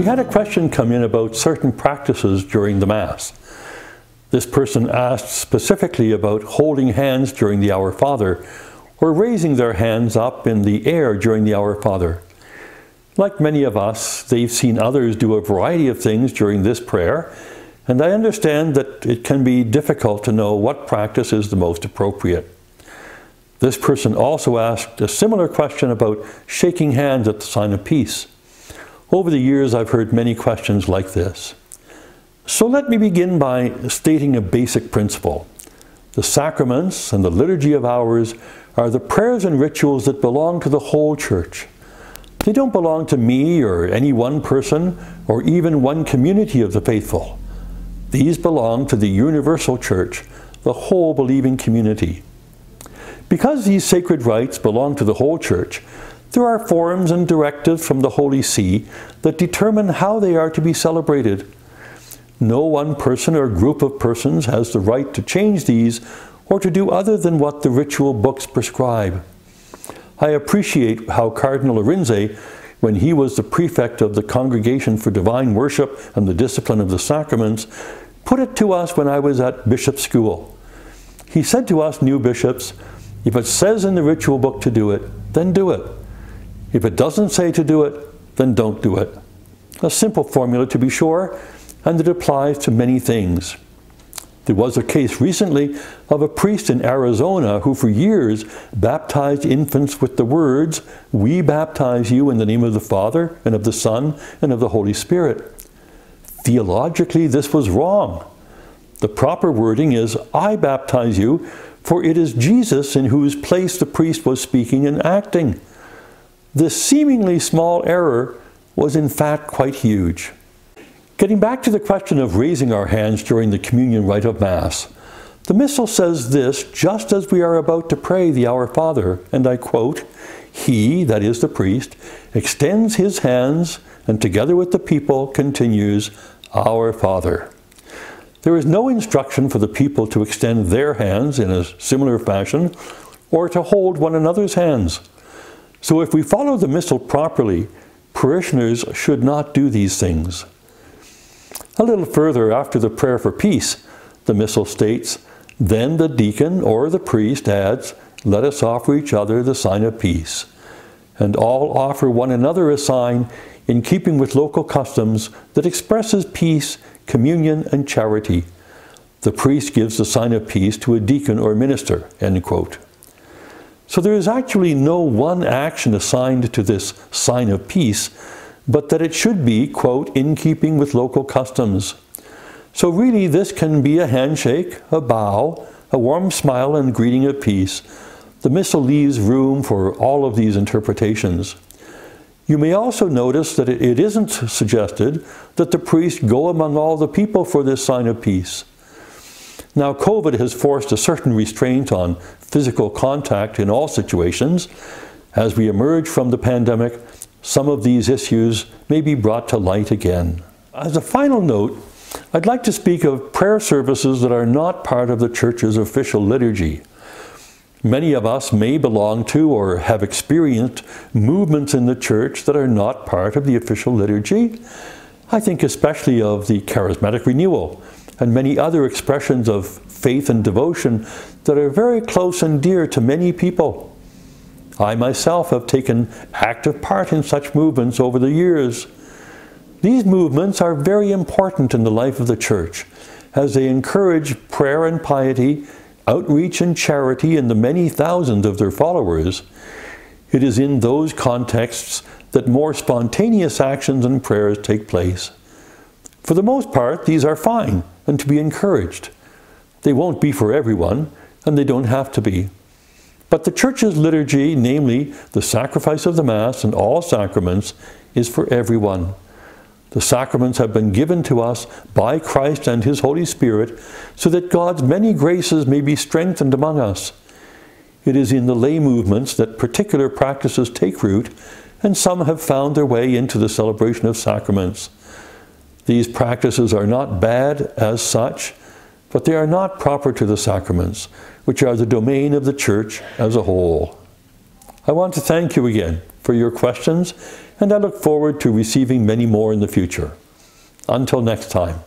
We had a question come in about certain practices during the Mass. This person asked specifically about holding hands during the Our Father, or raising their hands up in the air during the Our Father. Like many of us, they've seen others do a variety of things during this prayer, and I understand that it can be difficult to know what practice is the most appropriate. This person also asked a similar question about shaking hands at the sign of peace. Over the years, I've heard many questions like this. So let me begin by stating a basic principle. The sacraments and the liturgy of hours are the prayers and rituals that belong to the whole Church. They don't belong to me or any one person or even one community of the faithful. These belong to the universal Church, the whole believing community. Because these sacred rites belong to the whole Church, there are forms and directives from the Holy See that determine how they are to be celebrated. No one person or group of persons has the right to change these or to do other than what the ritual books prescribe. I appreciate how Cardinal Arinze, when he was the prefect of the Congregation for Divine Worship and the Discipline of the Sacraments, put it to us when I was at bishop school. He said to us new bishops, if it says in the ritual book to do it, then do it. If it doesn't say to do it, then don't do it. A simple formula to be sure, and it applies to many things. There was a case recently of a priest in Arizona who for years baptized infants with the words, "We baptize you in the name of the Father, and of the Son, and of the Holy Spirit." Theologically, this was wrong. The proper wording is, "I baptize you, for it is Jesus in whose place the priest was speaking and acting." This seemingly small error was in fact quite huge. Getting back to the question of raising our hands during the communion rite of Mass, the Missal says this just as we are about to pray the Our Father, and I quote, "He," that is the priest, "extends his hands and together with the people continues, Our Father." There is no instruction for the people to extend their hands in a similar fashion or to hold one another's hands. So if we follow the Missal properly, parishioners should not do these things. A little further after the prayer for peace, the Missal states, then the deacon or the priest adds, "Let us offer each other the sign of peace." And all offer one another a sign in keeping with local customs that expresses peace, communion, and charity. The priest gives the sign of peace to a deacon or minister, end quote. So there is actually no one action assigned to this sign of peace, but that it should be, quote, in keeping with local customs. So really this can be a handshake, a bow, a warm smile and greeting of peace. The Missal leaves room for all of these interpretations. You may also notice that it isn't suggested that the priest go among all the people for this sign of peace. Now, COVID has forced a certain restraint on physical contact in all situations. As we emerge from the pandemic, some of these issues may be brought to light again. As a final note, I'd like to speak of prayer services that are not part of the Church's official liturgy. Many of us may belong to or have experienced movements in the Church that are not part of the official liturgy. I think especially of the charismatic renewal and many other expressions of faith and devotion that are very close and dear to many people. I myself have taken active part in such movements over the years. These movements are very important in the life of the Church, as they encourage prayer and piety, outreach and charity in the many thousands of their followers. It is in those contexts that more spontaneous actions and prayers take place. For the most part, these are fine and to be encouraged. They won't be for everyone, and they don't have to be. But the Church's liturgy, namely the sacrifice of the Mass and all sacraments, is for everyone. The sacraments have been given to us by Christ and His Holy Spirit so that God's many graces may be strengthened among us. It is in the lay movements that particular practices take root, and some have found their way into the celebration of sacraments. These practices are not bad as such, but they are not proper to the sacraments, which are the domain of the Church as a whole. I want to thank you again for for your questions, and I look forward to receiving many more in the future. Until next time.